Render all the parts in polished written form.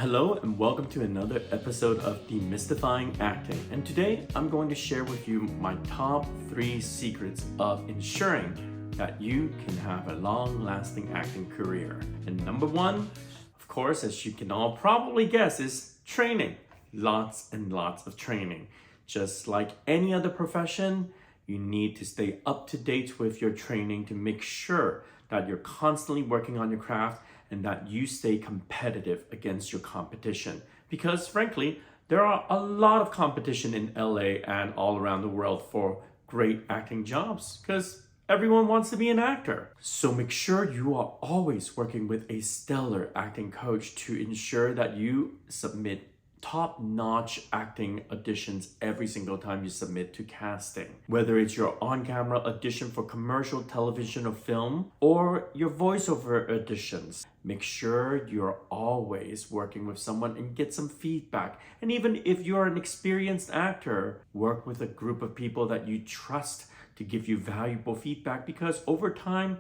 Hello and welcome to another episode of Demystifying Acting. And today I'm going to share with you my top 3 secrets of ensuring that you can have a long-lasting acting career. And number 1, of course, as you can all probably guess, is training. Lots and lots of training. Just like any other profession, you need to stay up to date with your training to make sure that you're constantly working on your craft and that you stay competitive against your competition. Because frankly, there are a lot of competition in LA and all around the world for great acting jobs because everyone wants to be an actor. So make sure you are always working with a stellar acting coach to ensure that you submit top-notch acting auditions every single time you submit to casting. Whether it's your on-camera audition for commercial television or film, or your voiceover auditions, make sure you're always working with someone and get some feedback. And even if you're an experienced actor, work with a group of people that you trust to give you valuable feedback because over time,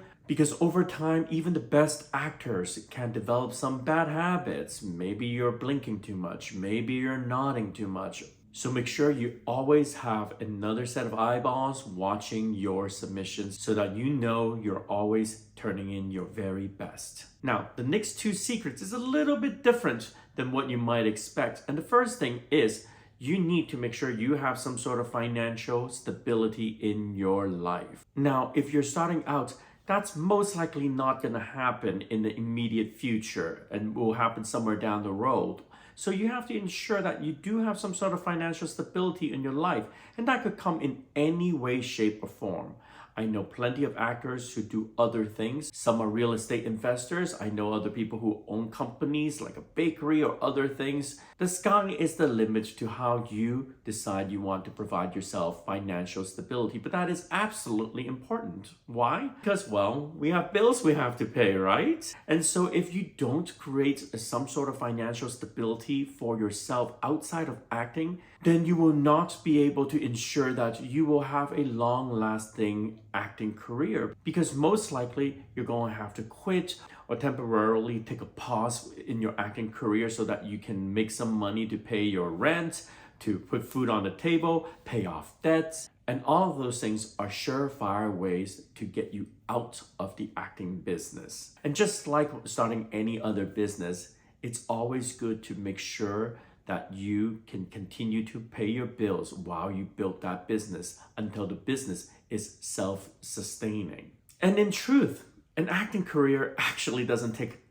even the best actors can develop some bad habits. Maybe you're blinking too much, maybe you're nodding too much. So make sure you always have another set of eyeballs watching your submissions so that you know you're always turning in your very best. Now, the next 2 secrets is a little bit different than what you might expect. And the first thing is you need to make sure you have some sort of financial stability in your life. Now, if you're starting out, that's most likely not going to happen in the immediate future and will happen somewhere down the road. So you have to ensure that you do have some sort of financial stability in your life, and that could come in any way, shape, or form. I know plenty of actors who do other things. Some are real estate investors. I know other people who own companies like a bakery or other things. The sky is the limit to how you decide you want to provide yourself financial stability, but that is absolutely important. Why? Because, well, we have bills we have to pay, right? And so if you don't create some sort of financial stability for yourself outside of acting, then you will not be able to ensure that you will have a long-lasting acting career, because most likely you're going to have to quit or temporarily take a pause in your acting career so that you can make some money to pay your rent, to put food on the table, pay off debts. And all of those things are surefire ways to get you out of the acting business. And just like starting any other business, it's always good to make sure that you can continue to pay your bills while you build that business until the business is self-sustaining. And in truth, an acting career actually doesn't take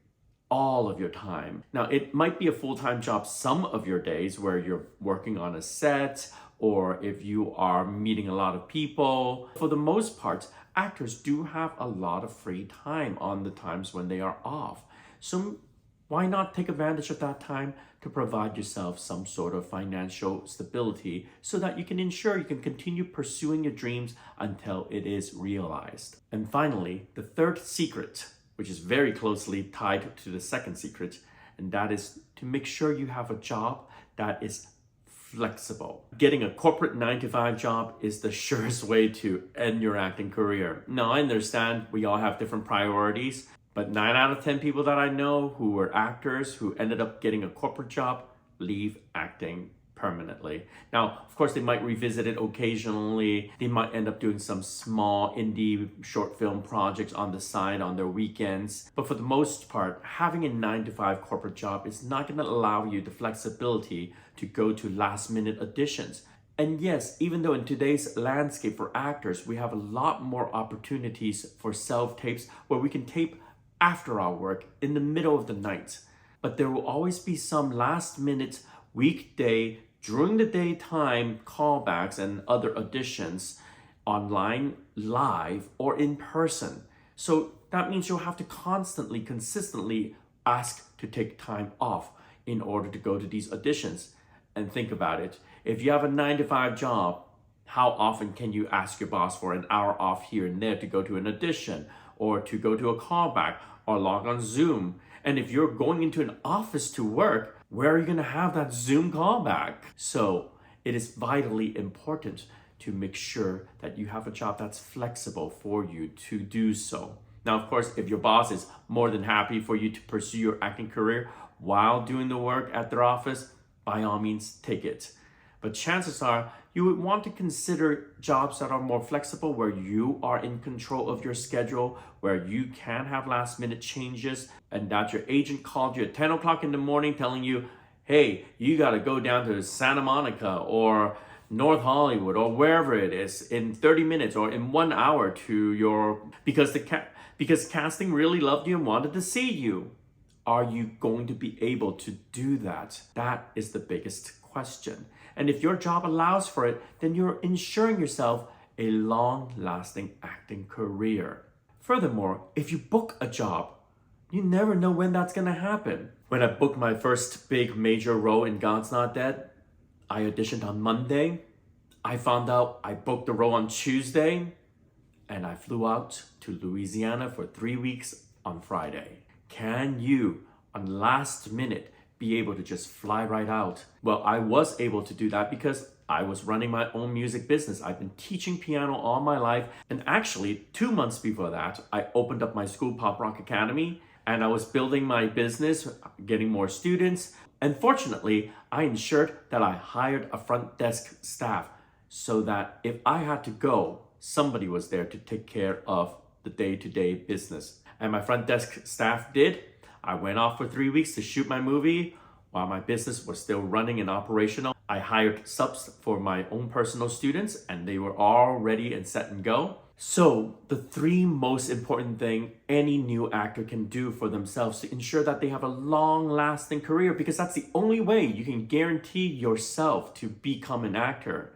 all of your time. Now, it might be a full-time job some of your days where you're working on a set, or if you are meeting a lot of people. For the most part, actors do have a lot of free time on the times when they are off. So why not take advantage of that time to provide yourself some sort of financial stability so that you can ensure you can continue pursuing your dreams until it is realized? And finally, the third secret, which is very closely tied to the second secret, and that is to make sure you have a job that is flexible. Getting a corporate 9-to-5 job is the surest way to end your acting career. Now, I understand we all have different priorities, but 9 out of 10 people that I know who were actors who ended up getting a corporate job leave acting permanently. Now, of course, they might revisit it occasionally. They might end up doing some small indie short film projects on the side on their weekends. But for the most part, having a 9-to-5 corporate job is not going to allow you the flexibility to go to last-minute auditions. And yes, even though in today's landscape for actors, we have a lot more opportunities for self-tapes where we can tape after our work in the middle of the night. But there will always be some last-minute weekday, during the daytime callbacks and other auditions online, live, or in person. So that means you'll have to consistently ask to take time off in order to go to these auditions. And think about it. If you have a 9-to-5 job, how often can you ask your boss for an hour off here and there to go to an audition or to go to a callback or log on Zoom? And if you're going into an office to work, where are you going to have that Zoom callback? So it is vitally important to make sure that you have a job that's flexible for you to do so. Now, of course, if your boss is more than happy for you to pursue your acting career, while doing the work at their office, by all means, take it. But chances are you would want to consider jobs that are more flexible, where you are in control of your schedule, where you can have last minute changes, and that your agent called you at 10 o'clock in the morning telling you, hey, you got to go down to Santa Monica or North Hollywood or wherever it is in 30 minutes or in 1 hour to your, because casting really loved you and wanted to see you. Are you going to be able to do that? That is the biggest question. And if your job allows for it, then you're ensuring yourself a long-lasting acting career. Furthermore, if you book a job, you never know when that's gonna happen. When I booked my first big major role in God's Not Dead, I auditioned on Monday. I found out I booked the role on Tuesday, and I flew out to Louisiana for 3 weeks on Friday. Can you, on last minute, be able to just fly right out? Well, I was able to do that because I was running my own music business. I've been teaching piano all my life. And actually, 2 months before that, I opened up my school, Pop Rock Academy, and I was building my business, getting more students. And fortunately, I ensured that I hired a front desk staff so that if I had to go, somebody was there to take care of the day-to-day business. And my front desk staff did. I went off for 3 weeks to shoot my movie while my business was still running and operational. I hired subs for my own personal students, and they were all ready and set and go. So the 3 most important things any new actor can do for themselves to ensure that they have a long-lasting career, because that's the only way you can guarantee yourself to become an actor,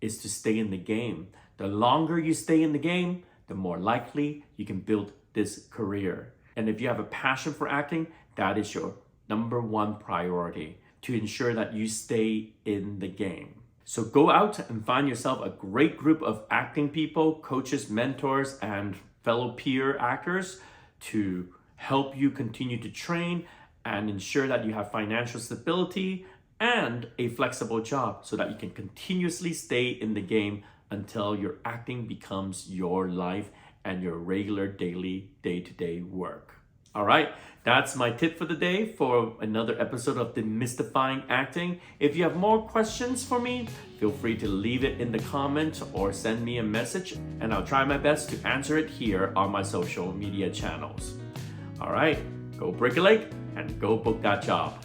is to stay in the game. The longer you stay in the game, the more likely you can build this career. And if you have a passion for acting, that is your number 1 priority, to ensure that you stay in the game. So go out and find yourself a great group of acting people, coaches, mentors, and fellow peer actors to help you continue to train and ensure that you have financial stability and a flexible job so that you can continuously stay in the game until your acting becomes your life and your regular daily day-to-day work. All right, that's my tip for the day for another episode of Demystifying Acting. If you have more questions for me, feel free to leave it in the comments or send me a message, and I'll try my best to answer it here on my social media channels. All right, go break a leg and go book that job.